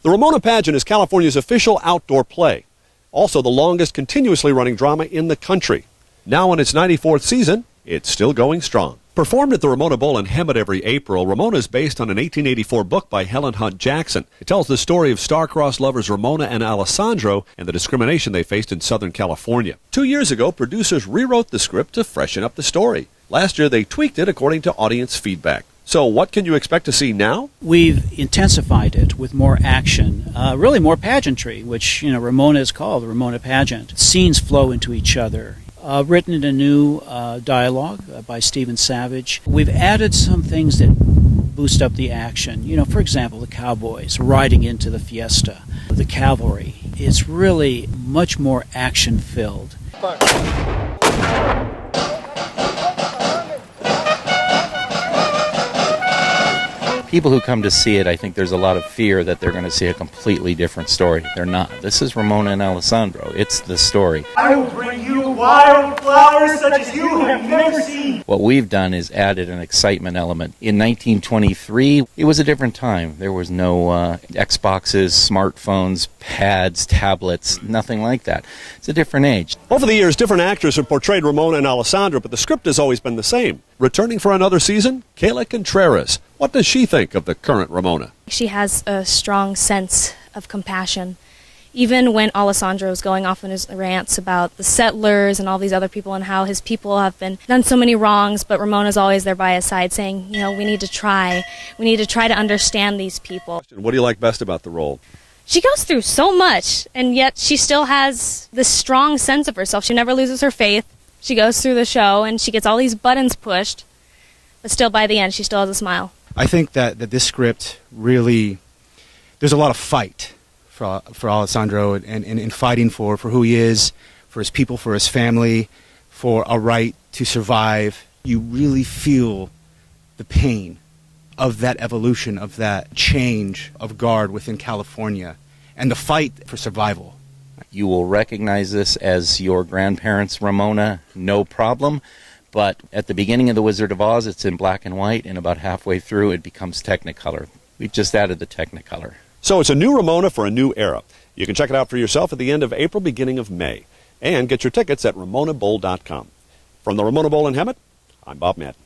The Ramona Pageant is California's official outdoor play, also the longest continuously running drama in the country. Now in its 94th season, it's still going strong. Performed at the Ramona Bowl in Hemet every April, Ramona is based on an 1884 book by Helen Hunt Jackson. It tells the story of star-crossed lovers Ramona and Alessandro and the discrimination they faced in Southern California. 2 years ago, producers rewrote the script to freshen up the story. Last year, they tweaked it according to audience feedback. So what can you expect to see now? We've intensified it with more action, really more pageantry, which Ramona is called the Ramona Pageant. Scenes flow into each other. Written in a new dialogue by Stephen Savage. We've added some things that boost up the action. For example, the cowboys riding into the fiesta, the cavalry. It's really much more action-filled. People who come to see it, I think there's a lot of fear that they're going to see a completely different story. They're not. This is Ramona and Alessandro. It's the story. I will bring you wild flowers such as you have never seen. What we've done is added an excitement element. In 1923, it was a different time. There was no Xboxes, smartphones, pads, tablets, nothing like that. It's a different age. Over the years, different actors have portrayed Ramona and Alessandro, but the script has always been the same. Returning for another season, Kayla Contreras. What does she think of the current Ramona? She has a strong sense of compassion. Even when Alessandro is going off on his rants about the settlers and all these other people and how his people have been done so many wrongs, but Ramona's always there by his side saying, we need to try. We need to try to understand these people. What do you like best about the role? She goes through so much, and yet she still has this strong sense of herself. She never loses her faith. She goes through the show, and she gets all these buttons pushed, but still by the end, she still has a smile. I think that this script really, there's a lot of fight for Alessandro and fighting for who he is, for his people, for his family, for a right to survive. You really feel the pain of that evolution, of that change of guard within California, and the fight for survival. You will recognize this as your grandparents' Ramona, no problem. But at the beginning of The Wizard of Oz, it's in black and white, and about halfway through, it becomes Technicolor. We've just added the Technicolor. So it's a new Ramona for a new era. You can check it out for yourself at the end of April, beginning of May. And get your tickets at ramonabowl.com. From the Ramona Bowl in Hemet, I'm Bob Madden.